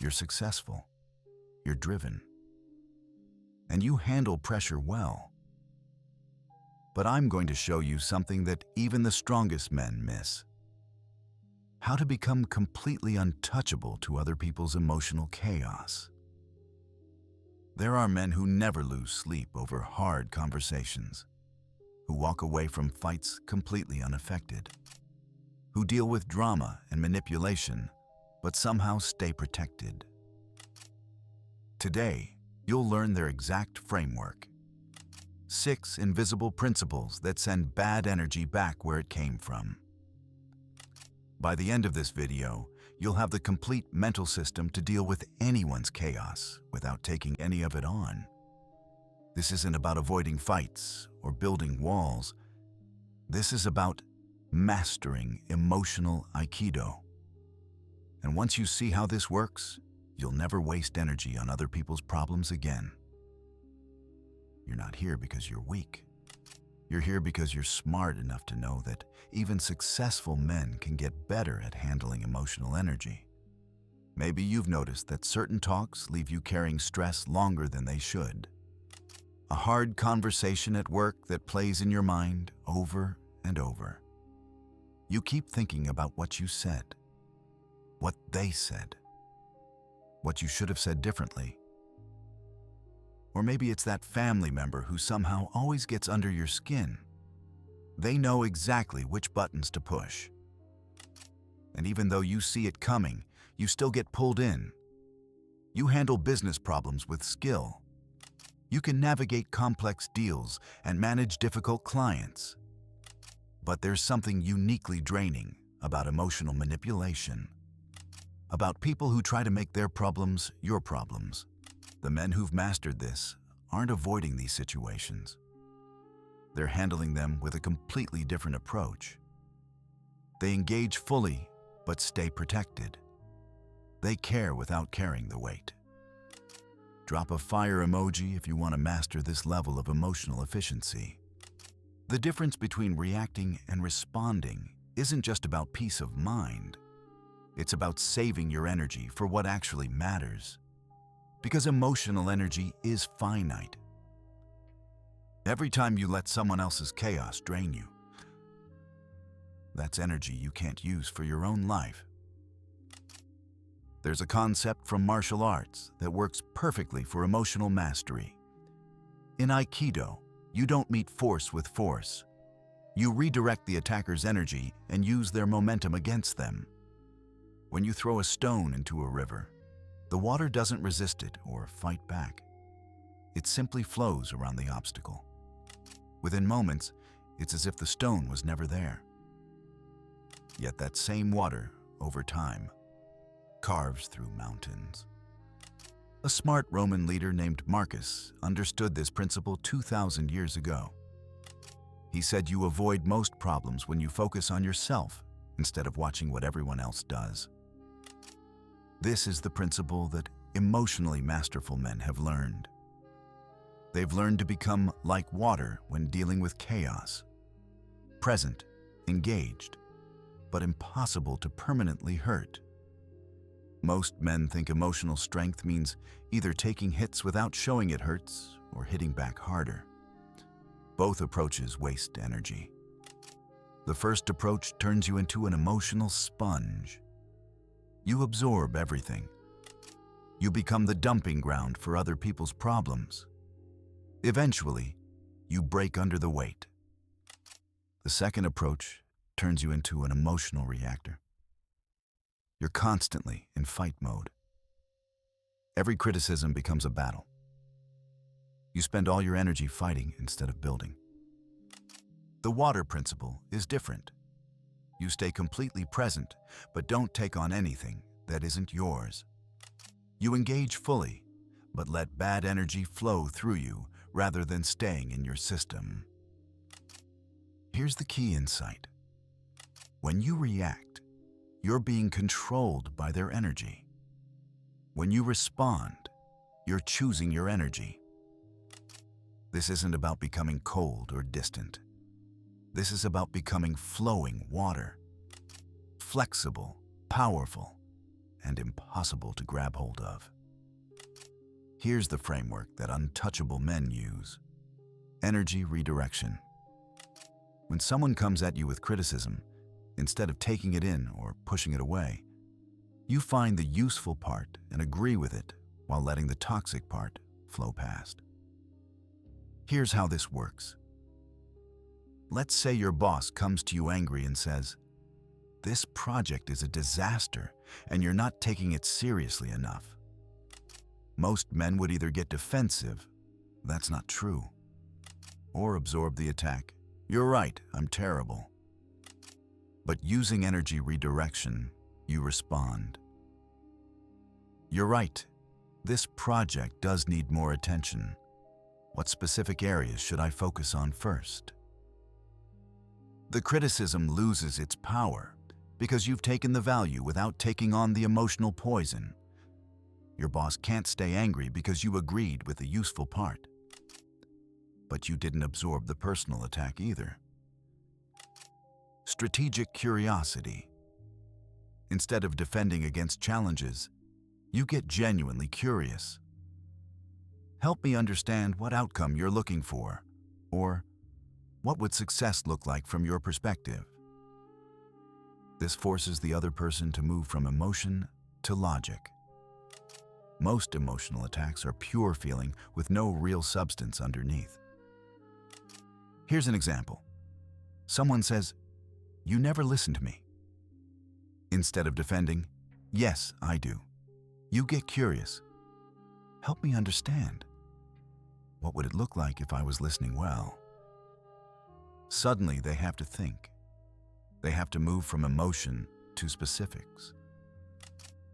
You're successful. You're driven. And you handle pressure well. But I'm going to show you something that even the strongest men miss. How to become completely untouchable to other people's emotional chaos. There are men who never lose sleep over hard conversations, who walk away from fights completely unaffected, who deal with drama and manipulation, but somehow stay protected. Today, you'll learn their exact framework. 6 invisible principles that send bad energy back where it came from. By the end of this video, you'll have the complete mental system to deal with anyone's chaos without taking any of it on. This isn't about avoiding fights or building walls. This is about mastering emotional Aikido. And once you see how this works, you'll never waste energy on other people's problems again. You're not here because you're weak. You're here because you're smart enough to know that even successful men can get better at handling emotional energy. Maybe you've noticed that certain talks leave you carrying stress longer than they should. A hard conversation at work that plays in your mind over and over. You keep thinking about what you said, what they said, what you should have said differently. Or maybe it's that family member who somehow always gets under your skin. They know exactly which buttons to push. And even though you see it coming, you still get pulled in. You handle business problems with skill. You can navigate complex deals and manage difficult clients. But there's something uniquely draining about emotional manipulation. About people who try to make their problems your problems. The men who've mastered this aren't avoiding these situations. They're handling them with a completely different approach. They engage fully, but stay protected. They care without carrying the weight. Drop a fire emoji if you want to master this level of emotional efficiency. The difference between reacting and responding isn't just about peace of mind. It's about saving your energy for what actually matters. Because emotional energy is finite. Every time you let someone else's chaos drain you, that's energy you can't use for your own life. There's a concept from martial arts that works perfectly for emotional mastery. In Aikido, you don't meet force with force. You redirect the attacker's energy and use their momentum against them. When you throw a stone into a river, the water doesn't resist it or fight back. It simply flows around the obstacle. Within moments, it's as if the stone was never there. Yet that same water, over time, carves through mountains. A smart Roman leader named Marcus understood this principle 2,000 years ago. He said you avoid most problems when you focus on yourself instead of watching what everyone else does. This is the principle that emotionally masterful men have learned. They've learned to become like water when dealing with chaos. Present, engaged, but impossible to permanently hurt. Most men think emotional strength means either taking hits without showing it hurts or hitting back harder. Both approaches waste energy. The first approach turns you into an emotional sponge. You absorb everything. You become the dumping ground for other people's problems. Eventually, you break under the weight. The second approach turns you into an emotional reactor. You're constantly in fight mode. Every criticism becomes a battle. You spend all your energy fighting instead of building. The water principle is different. You stay completely present, but don't take on anything that isn't yours. You engage fully, but let bad energy flow through you rather than staying in your system. Here's the key insight. When you react, you're being controlled by their energy. When you respond, you're choosing your energy. This isn't about becoming cold or distant. This is about becoming flowing water, flexible, powerful, and impossible to grab hold of. Here's the framework that untouchable men use. Energy redirection. When someone comes at you with criticism, instead of taking it in or pushing it away, you find the useful part and agree with it while letting the toxic part flow past. Here's how this works. Let's say your boss comes to you angry and says, "This project is a disaster and you're not taking it seriously enough." Most men would either get defensive, "That's not true," or absorb the attack, "You're right, I'm terrible." But using energy redirection, you respond. "You're right. This project does need more attention. What specific areas should I focus on first?" The criticism loses its power because you've taken the value without taking on the emotional poison. Your boss can't stay angry because you agreed with the useful part. But you didn't absorb the personal attack either. Strategic curiosity. Instead of defending against challenges, you get genuinely curious. "Help me understand what outcome you're looking for," or "What would success look like from your perspective?" This forces the other person to move from emotion to logic. Most emotional attacks are pure feeling with no real substance underneath. Here's an example. Someone says, "You never listen to me." Instead of defending, "Yes, I do," you get curious. "Help me understand. What would it look like if I was listening well?" Suddenly, they have to think. They have to move from emotion to specifics.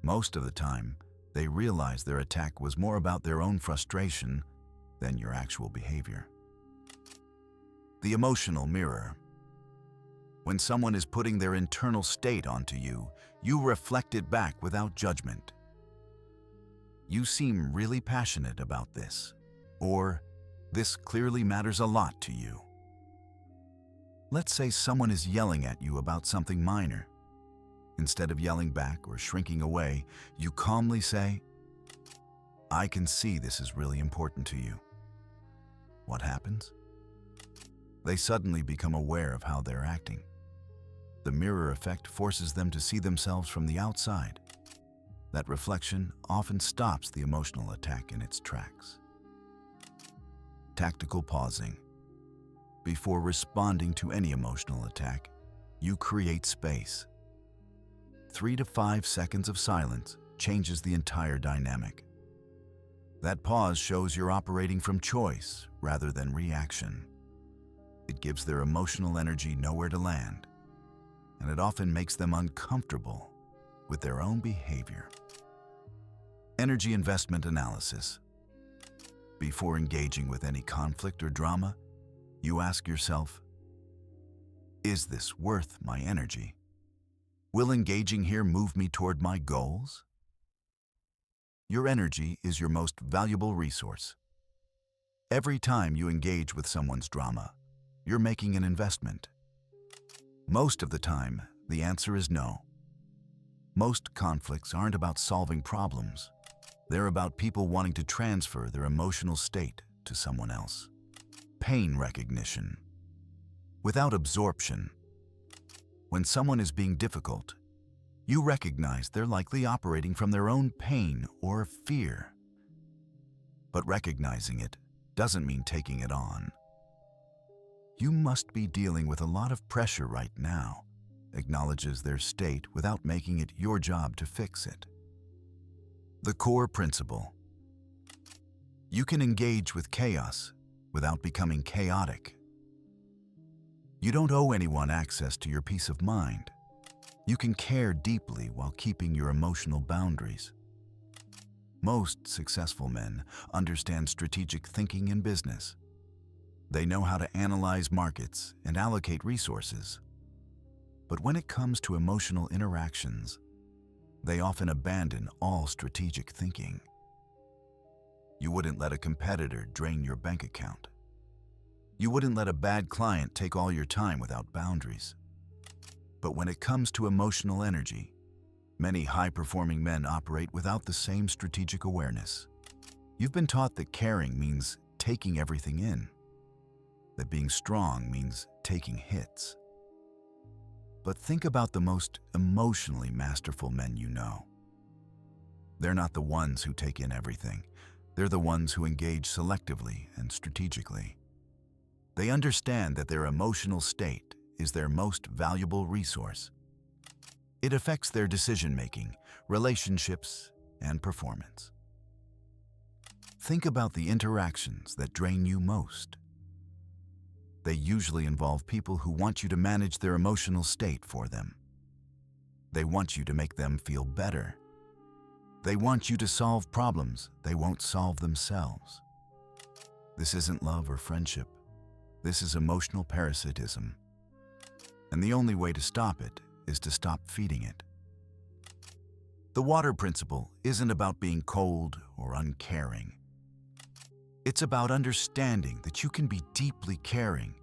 Most of the time, they realize their attack was more about their own frustration than your actual behavior. The emotional mirror. When someone is putting their internal state onto you, you reflect it back without judgment. "You seem really passionate about this," or "This clearly matters a lot to you." Let's say someone is yelling at you about something minor. Instead of yelling back or shrinking away, you calmly say, "I can see this is really important to you." What happens? They suddenly become aware of how they're acting. The mirror effect forces them to see themselves from the outside. That reflection often stops the emotional attack in its tracks. Tactical pausing. Before responding to any emotional attack, you create space. 3 to 5 seconds of silence changes the entire dynamic. That pause shows you're operating from choice rather than reaction. It gives their emotional energy nowhere to land, and it often makes them uncomfortable with their own behavior. Energy investment analysis. Before engaging with any conflict or drama, you ask yourself, "Is this worth my energy? Will engaging here move me toward my goals?" Your energy is your most valuable resource. Every time you engage with someone's drama, you're making an investment. Most of the time, the answer is no. Most conflicts aren't about solving problems. They're about people wanting to transfer their emotional state to someone else. Pain recognition. Without absorption. When someone is being difficult, you recognize they're likely operating from their own pain or fear. But recognizing it doesn't mean taking it on. "You must be dealing with a lot of pressure right now," acknowledges their state without making it your job to fix it. The core principle. You can engage with chaos without becoming chaotic. You don't owe anyone access to your peace of mind. You can care deeply while keeping your emotional boundaries. Most successful men understand strategic thinking in business. They know how to analyze markets and allocate resources. But when it comes to emotional interactions, they often abandon all strategic thinking. You wouldn't let a competitor drain your bank account. You wouldn't let a bad client take all your time without boundaries. But when it comes to emotional energy, Many high-performing men operate without the same strategic awareness. You've been taught that caring means taking everything in, that being strong means taking hits. But think about the most emotionally masterful men you know. They're not the ones who take in everything. They're the ones who engage selectively and strategically. They understand that their emotional state is their most valuable resource. It affects their decision-making, relationships, and performance. Think about the interactions that drain you most. They usually involve people who want you to manage their emotional state for them. They want you to make them feel better. They want you to solve problems they won't solve themselves. This isn't love or friendship. This is emotional parasitism. And the only way to stop it is to stop feeding it. The water principle isn't about being cold or uncaring. It's about understanding that you can be deeply caring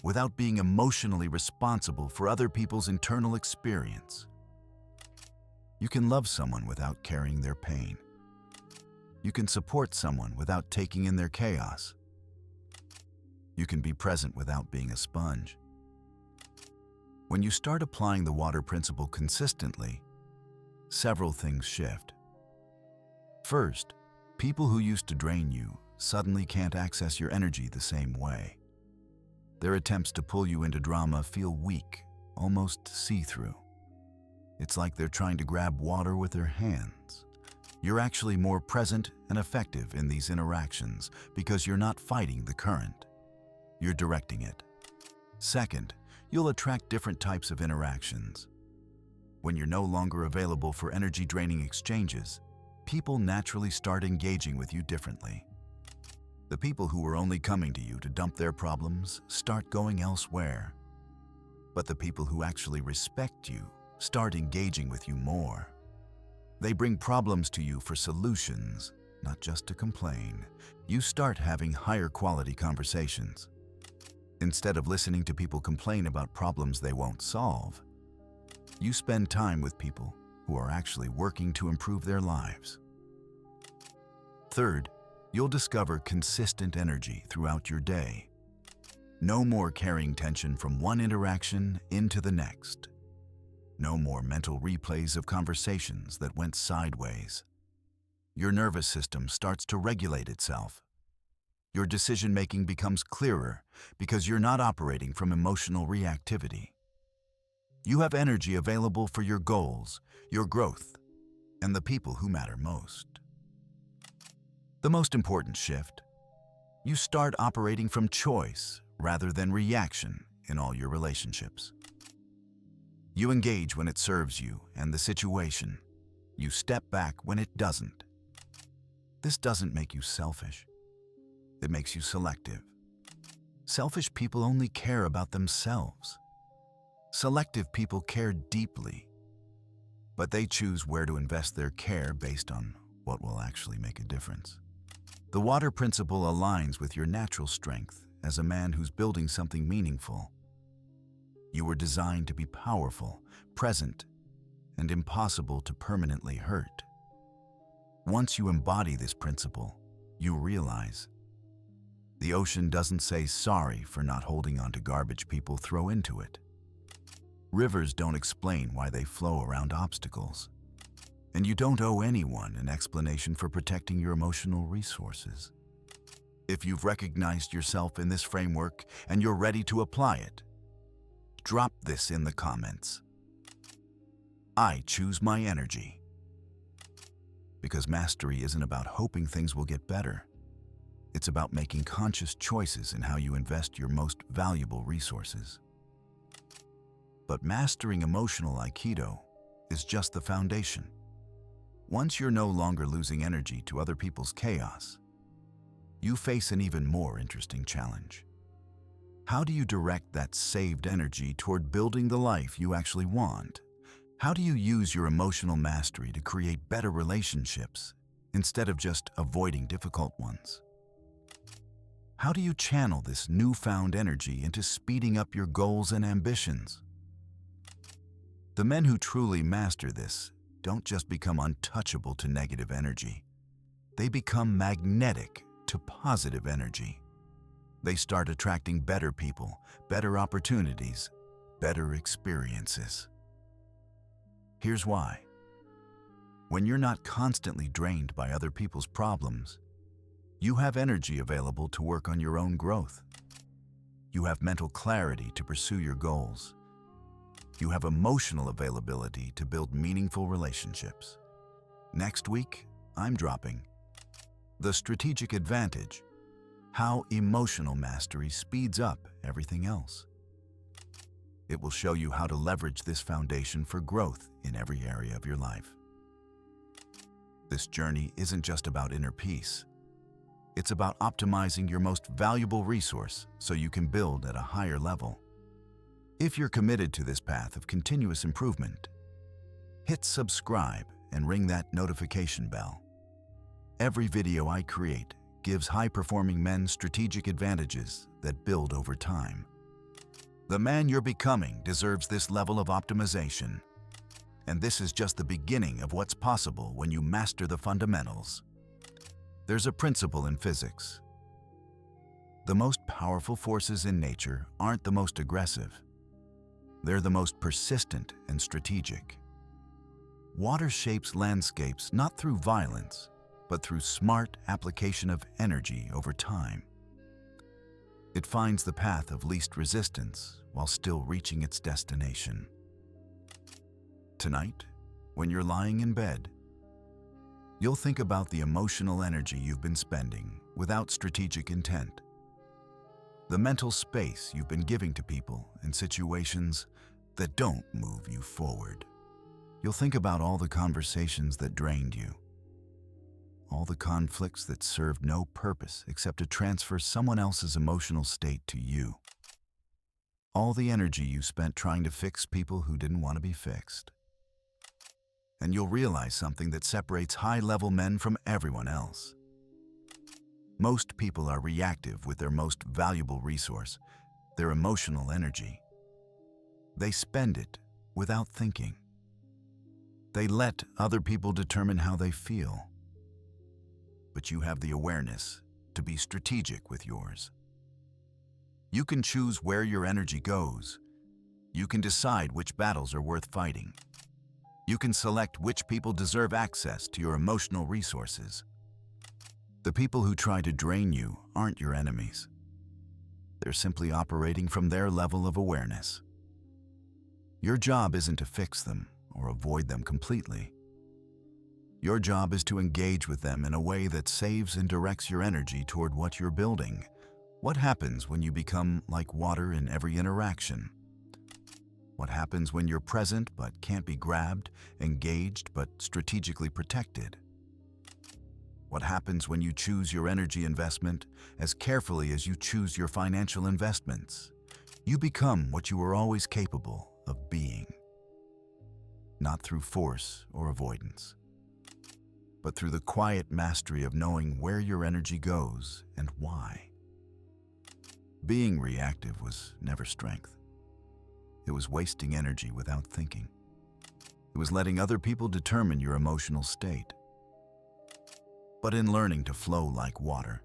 without being emotionally responsible for other people's internal experience. You can love someone without carrying their pain. You can support someone without taking in their chaos. You can be present without being a sponge. When you start applying the water principle consistently, several things shift. First, people who used to drain you suddenly can't access your energy the same way. Their attempts to pull you into drama feel weak, almost see-through. It's like they're trying to grab water with their hands. You're actually more present and effective in these interactions because you're not fighting the current. You're directing it. Second, you'll attract different types of interactions. When you're no longer available for energy-draining exchanges, people naturally start engaging with you differently. The people who were only coming to you to dump their problems start going elsewhere. But the people who actually respect you start engaging with you more. They bring problems to you for solutions, not just to complain. You start having higher quality conversations. Instead of listening to people complain about problems they won't solve, you spend time with people who are actually working to improve their lives. Third, you'll discover consistent energy throughout your day. No more carrying tension from one interaction into the next. No more mental replays of conversations that went sideways. Your nervous system starts to regulate itself. Your decision-making becomes clearer because you're not operating from emotional reactivity. You have energy available for your goals, your growth, and the people who matter most. The most important shift: you start operating from choice rather than reaction in all your relationships. You engage when it serves you and the situation. You step back when it doesn't. This doesn't make you selfish. It makes you selective. Selfish people only care about themselves. Selective people care deeply, but they choose where to invest their care based on what will actually make a difference. The water principle aligns with your natural strength as a man who's building something meaningful. You were designed to be powerful, present, and impossible to permanently hurt. Once you embody this principle, you realize the ocean doesn't say sorry for not holding on to garbage people throw into it. Rivers don't explain why they flow around obstacles. And you don't owe anyone an explanation for protecting your emotional resources. If you've recognized yourself in this framework and you're ready to apply it, drop this in the comments. I choose my energy. Because mastery isn't about hoping things will get better. It's about making conscious choices in how you invest your most valuable resources. But mastering emotional Aikido is just the foundation. Once you're no longer losing energy to other people's chaos, you face an even more interesting challenge. How do you direct that saved energy toward building the life you actually want? How do you use your emotional mastery to create better relationships instead of just avoiding difficult ones? How do you channel this newfound energy into speeding up your goals and ambitions? The men who truly master this don't just become untouchable to negative energy. They become magnetic to positive energy. They start attracting better people, better opportunities, better experiences. Here's why. When you're not constantly drained by other people's problems, you have energy available to work on your own growth. You have mental clarity to pursue your goals. You have emotional availability to build meaningful relationships. Next week, I'm dropping the strategic advantage, how emotional mastery speeds up everything else. It will show you how to leverage this foundation for growth in every area of your life. This journey isn't just about inner peace. It's about optimizing your most valuable resource so you can build at a higher level. If you're committed to this path of continuous improvement, hit subscribe and ring that notification bell. Every video I create gives high-performing men strategic advantages that build over time. The man you're becoming deserves this level of optimization. And this is just the beginning of what's possible when you master the fundamentals. There's a principle in physics. The most powerful forces in nature aren't the most aggressive. They're the most persistent and strategic. Water shapes landscapes not through violence, but through smart application of energy over time. It finds the path of least resistance while still reaching its destination. Tonight, when you're lying in bed, you'll think about the emotional energy you've been spending without strategic intent. The mental space you've been giving to people and situations that don't move you forward. You'll think about all the conversations that drained you, all the conflicts that served no purpose except to transfer someone else's emotional state to you, all the energy you spent trying to fix people who didn't want to be fixed. And you'll realize something that separates high-level men from everyone else. Most people are reactive with their most valuable resource, their emotional energy. They spend it without thinking. They let other people determine how they feel. But you have the awareness to be strategic with yours. You can choose where your energy goes. You can decide which battles are worth fighting. You can select which people deserve access to your emotional resources. The people who try to drain you aren't your enemies. They're simply operating from their level of awareness. Your job isn't to fix them or avoid them completely. Your job is to engage with them in a way that saves and directs your energy toward what you're building. What happens when you become like water in every interaction? What happens when you're present but can't be grabbed, engaged but strategically protected? What happens when you choose your energy investment as carefully as you choose your financial investments? You become what you were always capable of being. Not through force or avoidance, but through the quiet mastery of knowing where your energy goes and why. Being reactive was never strength. It was wasting energy without thinking. It was letting other people determine your emotional state. But in learning to flow like water,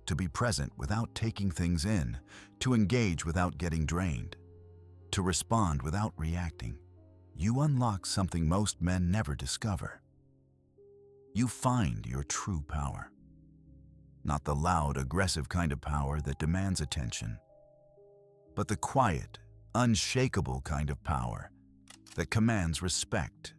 to be present without taking things in, to engage without getting drained, to respond without reacting, you unlock something most men never discover. You find your true power. Not the loud, aggressive kind of power that demands attention, but the quiet, unshakable kind of power that commands respect.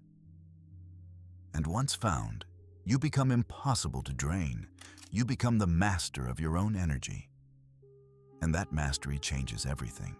And once found, you become impossible to drain. You become the master of your own energy. And that mastery changes everything.